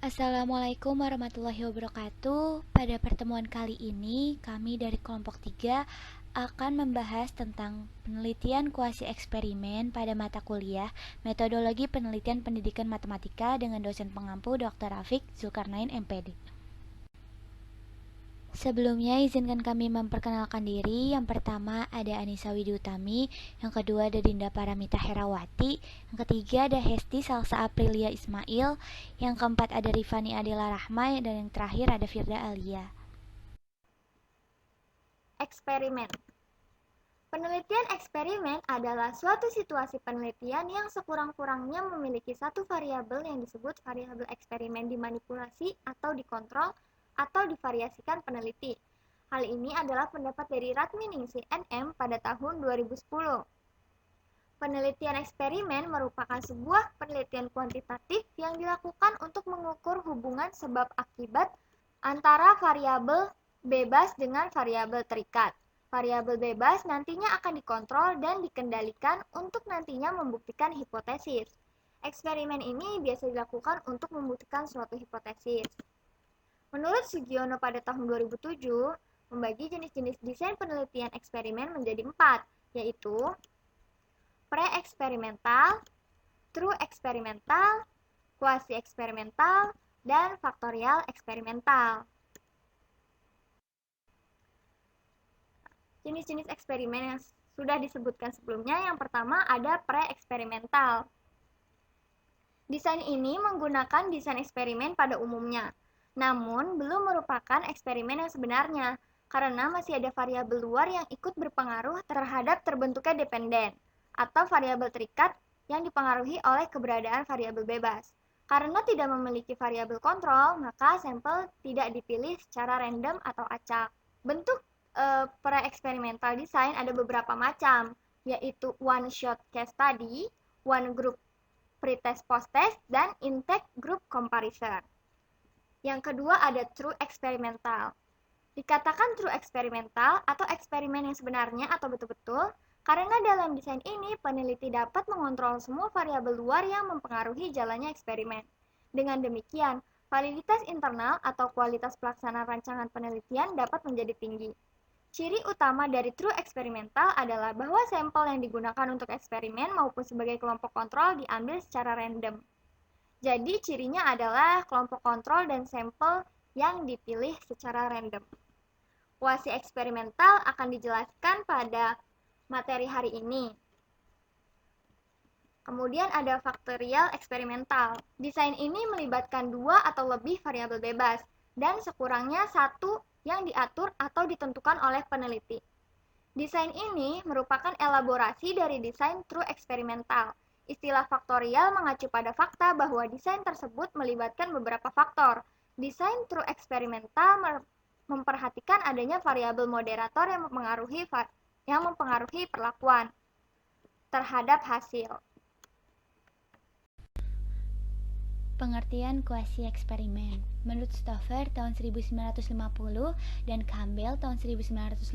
Assalamualaikum warahmatullahi wabarakatuh. Pada pertemuan kali ini, kami dari kelompok 3 akan membahas tentang penelitian kuasi eksperimen pada mata kuliah Metodologi Penelitian Pendidikan Matematika dengan dosen pengampu Dr. Rafiq Zulkarnain MPD. Sebelumnya izinkan kami memperkenalkan diri. Yang pertama ada Anissa Widiutami, yang kedua ada Dinda Paramita Herawati, yang ketiga ada Hesti Salsa Aprilia Ismail, yang keempat ada Rifani Adela Rahma, dan yang terakhir ada Firda Alia. Eksperimen. Penelitian eksperimen adalah suatu situasi penelitian yang sekurang-kurangnya memiliki satu variabel yang disebut variabel eksperimen dimanipulasi atau dikontrol atau divariasikan peneliti. Hal ini adalah pendapat dari Radminingsih NM pada tahun 2010. Penelitian eksperimen merupakan sebuah penelitian kuantitatif yang dilakukan untuk mengukur hubungan sebab akibat antara variabel bebas dengan variabel terikat. Variabel bebas nantinya akan dikontrol dan dikendalikan untuk nantinya membuktikan hipotesis. Eksperimen ini biasa dilakukan untuk membuktikan suatu hipotesis. Menurut Sugiono pada tahun 2007, membagi jenis-jenis desain penelitian eksperimen menjadi 4, yaitu pre-eksperimental, true eksperimental, quasi-eksperimental, dan faktorial eksperimental. Jenis-jenis eksperimen yang sudah disebutkan sebelumnya, yang pertama ada pre-eksperimental. Desain ini menggunakan desain eksperimen pada umumnya, namun belum merupakan eksperimen yang sebenarnya, karena masih ada variabel luar yang ikut berpengaruh terhadap terbentuknya dependen, atau variabel terikat yang dipengaruhi oleh keberadaan variabel bebas. Karena tidak memiliki variabel kontrol, maka sampel tidak dipilih secara random atau acak. Bentuk pre-eksperimental design ada beberapa macam, yaitu one-shot case study, one group pretest post-test, dan intake group comparison. Yang kedua ada true eksperimental. Dikatakan true eksperimental atau eksperimen yang sebenarnya atau betul-betul, karena dalam desain ini peneliti dapat mengontrol semua variabel luar yang mempengaruhi jalannya eksperimen. Dengan demikian, validitas internal atau kualitas pelaksanaan rancangan penelitian dapat menjadi tinggi. Ciri utama dari true eksperimental adalah bahwa sampel yang digunakan untuk eksperimen maupun sebagai kelompok kontrol diambil secara random. Jadi cirinya adalah kelompok kontrol dan sampel yang dipilih secara random. Kuasi eksperimental akan dijelaskan pada materi hari ini. Kemudian ada faktorial eksperimental. Desain ini melibatkan 2 atau lebih variabel bebas dan sekurangnya 1 yang diatur atau ditentukan oleh peneliti. Desain ini merupakan elaborasi dari desain true eksperimental. Istilah faktorial mengacu pada fakta bahwa desain tersebut melibatkan beberapa faktor. Desain true eksperimental memperhatikan adanya variabel moderator yang mempengaruhi perlakuan terhadap hasil. Pengertian kuasi eksperimen. Menurut Stover tahun 1950 dan Campbell tahun 1957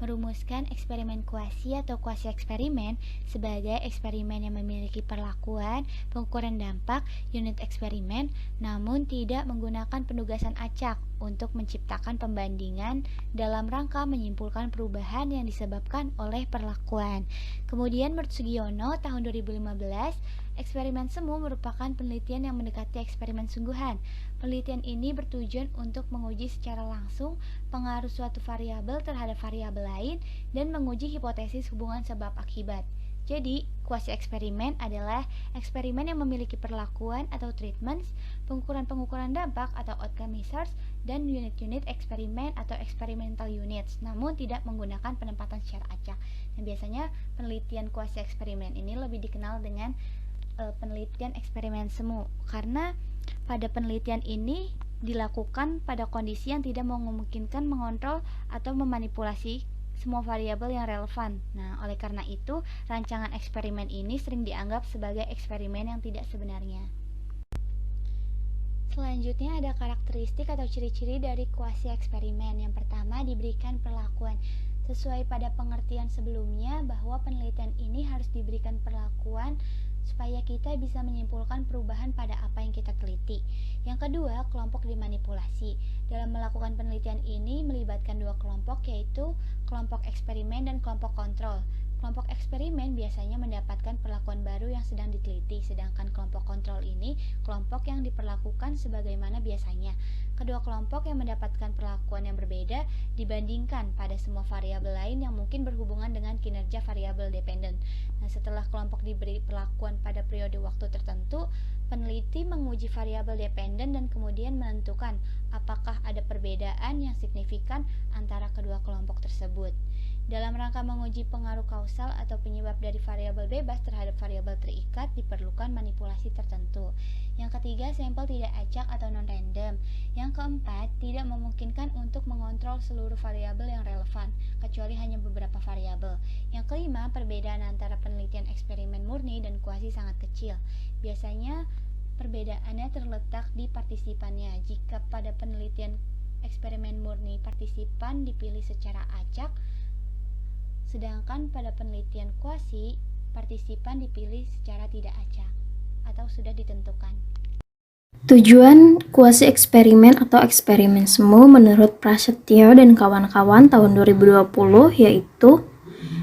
merumuskan eksperimen kuasi atau kuasi eksperimen sebagai eksperimen yang memiliki perlakuan, pengukuran dampak, unit eksperimen, namun tidak menggunakan penugasan acak untuk menciptakan pembandingan dalam rangka menyimpulkan perubahan yang disebabkan oleh perlakuan. Kemudian menurut Sugiono tahun 2015, eksperimen semu merupakan penelitian yang mendekati eksperimen sungguhan. Penelitian ini bertujuan untuk menguji secara langsung pengaruh suatu variabel terhadap variabel lain dan menguji hipotesis hubungan sebab akibat. Jadi, kuasi eksperimen adalah eksperimen yang memiliki perlakuan atau treatments, pengukuran-pengukuran dampak atau outcome measures, dan unit-unit eksperimen atau experimental units, namun tidak menggunakan penempatan secara acak. Nah, biasanya penelitian kuasi eksperimen ini lebih dikenal dengan penelitian eksperimen semu, karena pada penelitian ini dilakukan pada kondisi yang tidak memungkinkan mengontrol atau memanipulasi semua variabel yang relevan. Nah, oleh karena itu, rancangan eksperimen ini sering dianggap sebagai eksperimen yang tidak sebenarnya. Selanjutnya ada karakteristik atau ciri-ciri dari kuasi eksperimen. Yang pertama, diberikan perlakuan. Sesuai pada pengertian sebelumnya bahwa penelitian ini harus diberikan perlakuan supaya kita bisa menyimpulkan perubahan pada apa yang kita teliti. Yang kedua, kelompok dimanipulasi. Dalam melakukan penelitian ini melibatkan dua kelompok, yaitu kelompok eksperimen dan kelompok kontrol. Kelompok eksperimen biasanya mendapatkan perlakuan baru yang sedang diteliti, sedangkan kelompok kontrol ini kelompok yang diperlakukan sebagaimana biasanya. Kedua kelompok yang mendapatkan perlakuan yang berbeda dibandingkan pada semua variabel lain yang mungkin berhubungan dengan kinerja variabel dependen. Nah, setelah kelompok diberi perlakuan pada periode waktu tertentu, peneliti menguji variabel dependen dan kemudian menentukan apakah ada perbedaan yang signifikan antara kedua kelompok tersebut. Dalam rangka menguji pengaruh kausal atau penyebab dari variabel bebas terhadap variabel terikat, diperlukan manipulasi tertentu. Yang ketiga, sampel tidak acak atau non-random. Yang keempat, tidak memungkinkan untuk mengontrol seluruh variabel yang relevan, kecuali hanya beberapa variabel. Yang kelima, perbedaan antara penelitian eksperimen murni dan kuasi sangat kecil. Biasanya, perbedaannya terletak di partisipannya. Jika pada penelitian eksperimen murni partisipan dipilih secara acak, sedangkan pada penelitian kuasi, partisipan dipilih secara tidak acak atau sudah ditentukan. Tujuan kuasi eksperimen atau eksperimen semu menurut Prasetyo dan kawan-kawan tahun 2020 yaitu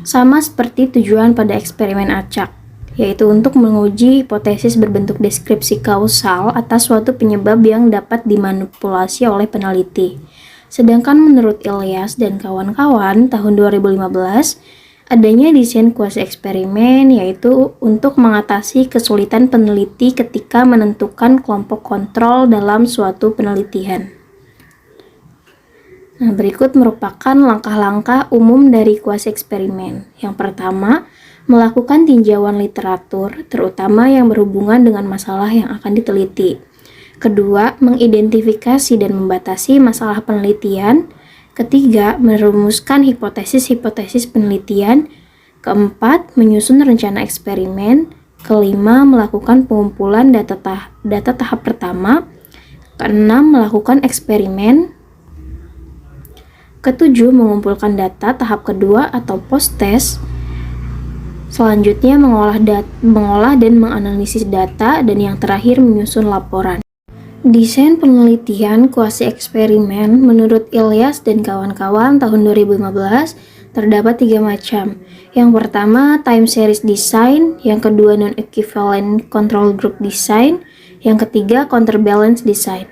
sama seperti tujuan pada eksperimen acak, yaitu untuk menguji hipotesis berbentuk deskripsi kausal atas suatu penyebab yang dapat dimanipulasi oleh peneliti. Sedangkan menurut Ilyas dan kawan-kawan tahun 2015, adanya desain kuasi eksperimen yaitu untuk mengatasi kesulitan peneliti ketika menentukan kelompok kontrol dalam suatu penelitian. Nah, berikut merupakan langkah-langkah umum dari kuasi eksperimen. Yang pertama, melakukan tinjauan literatur, terutama yang berhubungan dengan masalah yang akan diteliti. Kedua, mengidentifikasi dan membatasi masalah penelitian. Ketiga, merumuskan hipotesis-hipotesis penelitian. Keempat, menyusun rencana eksperimen. Kelima, melakukan pengumpulan data tahap pertama. Keenam, melakukan eksperimen. Ketujuh, mengumpulkan data tahap kedua atau post-test. Selanjutnya, mengolah dan menganalisis data. Dan yang terakhir, menyusun laporan. Desain penelitian kuasi eksperimen menurut Ilyas dan kawan-kawan tahun 2015 terdapat 3 macam. Yang pertama, time series design, yang kedua non-equivalent control group design, yang ketiga counterbalance design.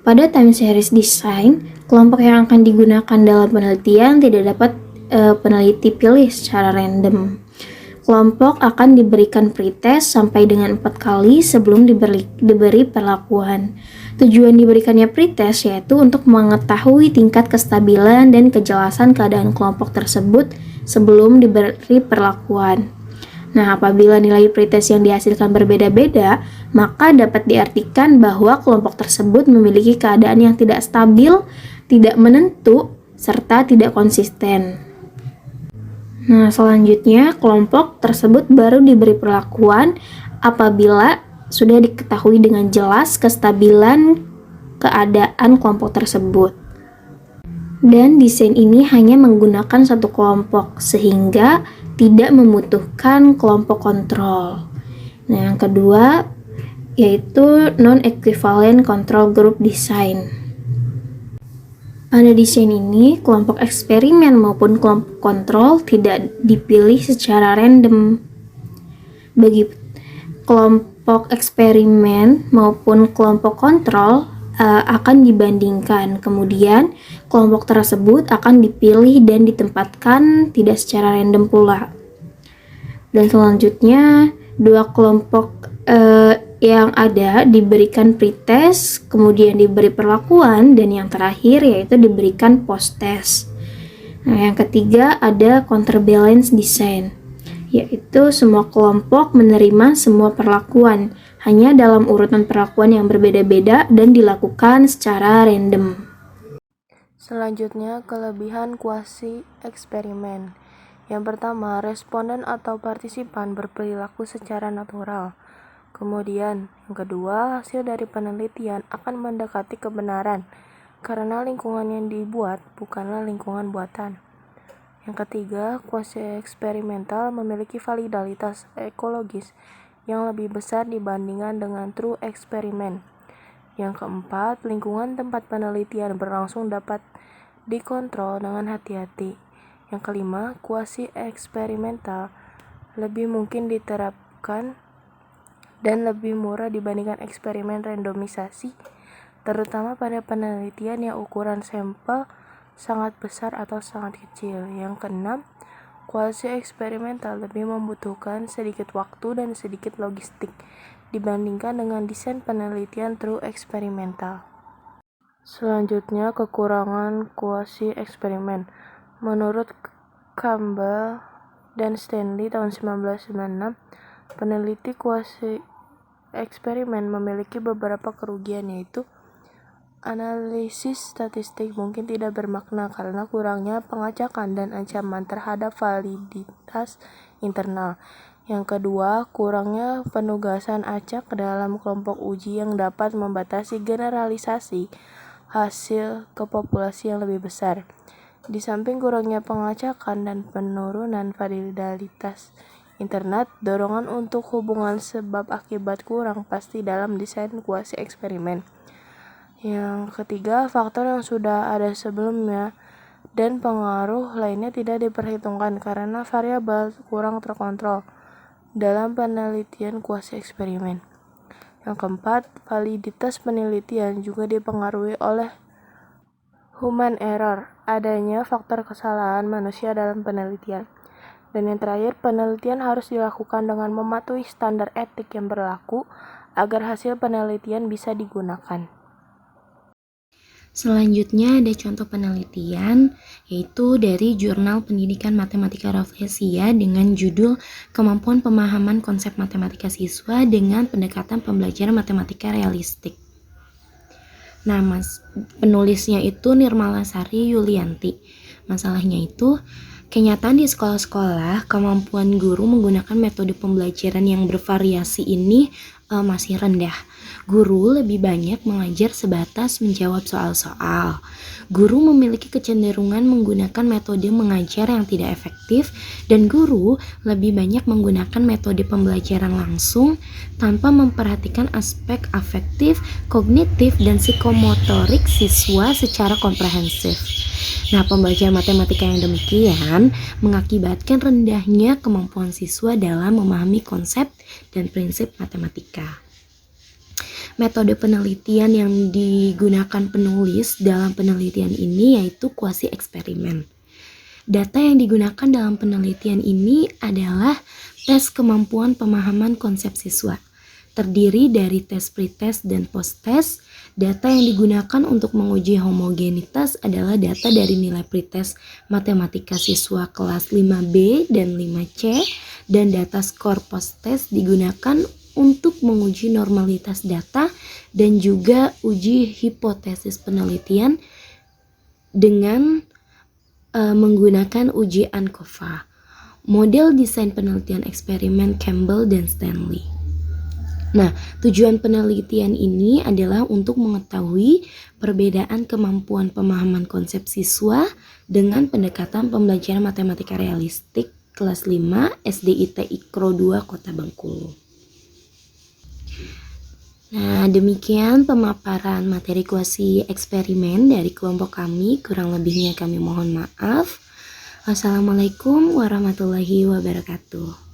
Pada time series design, kelompok yang akan digunakan dalam penelitian tidak dapat peneliti pilih secara random. Kelompok akan diberikan pretest sampai dengan 4 kali sebelum diberi perlakuan. Tujuan diberikannya pretest yaitu untuk mengetahui tingkat kestabilan dan kejelasan keadaan kelompok tersebut sebelum diberi perlakuan. Nah, apabila nilai pretest yang dihasilkan berbeda-beda, maka dapat diartikan bahwa kelompok tersebut memiliki keadaan yang tidak stabil, tidak menentu, serta tidak konsisten. Nah, selanjutnya kelompok tersebut baru diberi perlakuan apabila sudah diketahui dengan jelas kestabilan keadaan kelompok tersebut. Dan desain ini hanya menggunakan satu kelompok sehingga tidak membutuhkan kelompok kontrol. Nah, yang kedua yaitu non-equivalent control group design. Pada desain ini, kelompok eksperimen maupun kelompok kontrol tidak dipilih secara random. Bagi kelompok eksperimen maupun kelompok kontrol akan dibandingkan. Kemudian, kelompok tersebut akan dipilih dan ditempatkan tidak secara random pula. Dan selanjutnya, dua kelompok yang ada diberikan pretest, kemudian diberi perlakuan, dan yang terakhir yaitu diberikan post-test. Nah, yang ketiga ada counterbalance design, yaitu semua kelompok menerima semua perlakuan, hanya dalam urutan perlakuan yang berbeda-beda dan dilakukan secara random. Selanjutnya, kelebihan kuasi eksperimen. Yang pertama, responden atau partisipan berperilaku secara natural. Kemudian, yang kedua, hasil dari penelitian akan mendekati kebenaran karena lingkungan yang dibuat bukanlah lingkungan buatan. Yang ketiga, kuasi eksperimental memiliki validitas ekologis yang lebih besar dibandingkan dengan true eksperimen. Yang keempat, lingkungan tempat penelitian berlangsung dapat dikontrol dengan hati-hati. Yang kelima, kuasi eksperimental lebih mungkin diterapkan dan lebih murah dibandingkan eksperimen randomisasi, terutama pada penelitian yang ukuran sampel sangat besar atau sangat kecil. Yang keenam, kuasi eksperimental lebih membutuhkan sedikit waktu dan sedikit logistik dibandingkan dengan desain penelitian true eksperimental. Selanjutnya, kekurangan kuasi eksperimen. Menurut Campbell dan Stanley tahun 1996, peneliti kuasi eksperimen memiliki beberapa kerugian, yaitu analisis statistik mungkin tidak bermakna karena kurangnya pengacakan dan ancaman terhadap validitas internal. Yang kedua, kurangnya penugasan acak dalam kelompok uji yang dapat membatasi generalisasi hasil ke populasi yang lebih besar. Di samping kurangnya pengacakan dan penurunan validitas internal, dorongan untuk hubungan sebab akibat kurang pasti dalam desain kuasi eksperimen. Yang ketiga, faktor yang sudah ada sebelumnya dan pengaruh lainnya tidak diperhitungkan karena variabel kurang terkontrol dalam penelitian kuasi eksperimen. Yang keempat, validitas penelitian juga dipengaruhi oleh human error, adanya faktor kesalahan manusia dalam penelitian. Dan yang terakhir, penelitian harus dilakukan dengan mematuhi standar etik yang berlaku agar hasil penelitian bisa digunakan. Selanjutnya ada contoh penelitian, yaitu dari Jurnal Pendidikan Matematika Rafflesia dengan judul Kemampuan Pemahaman Konsep Matematika Siswa dengan Pendekatan Pembelajaran Matematika Realistik. Nah, penulisnya itu Nirmalasari Yulianti. Masalahnya itu, kenyataan di sekolah-sekolah, kemampuan guru menggunakan metode pembelajaran yang bervariasi ini masih rendah. Guru lebih banyak mengajar sebatas menjawab soal-soal. Guru memiliki kecenderungan menggunakan metode mengajar yang tidak efektif, dan guru lebih banyak menggunakan metode pembelajaran langsung tanpa memperhatikan aspek afektif, kognitif, dan psikomotorik siswa secara komprehensif. Nah, pembelajaran matematika yang demikian mengakibatkan rendahnya kemampuan siswa dalam memahami konsep dan prinsip matematika. Metode penelitian yang digunakan penulis dalam penelitian ini yaitu kuasi eksperimen. Data yang digunakan dalam penelitian ini adalah tes kemampuan pemahaman konsep siswa. Terdiri dari tes pretest dan post-test. Data yang digunakan untuk menguji homogenitas adalah data dari nilai pretest matematika siswa kelas 5B dan 5C, dan data skor post-test digunakan untuk menguji normalitas data dan juga uji hipotesis penelitian dengan menggunakan uji ANCOVA. Model desain penelitian eksperimen Campbell dan Stanley. Nah, tujuan penelitian ini adalah untuk mengetahui perbedaan kemampuan pemahaman konsep siswa dengan pendekatan pembelajaran matematika realistik kelas 5 SDIT Ikro 2 Kota Bengkulu. Nah, demikian pemaparan materi kuasi eksperimen dari kelompok kami. Kurang lebihnya kami mohon maaf. Wassalamualaikum warahmatullahi wabarakatuh.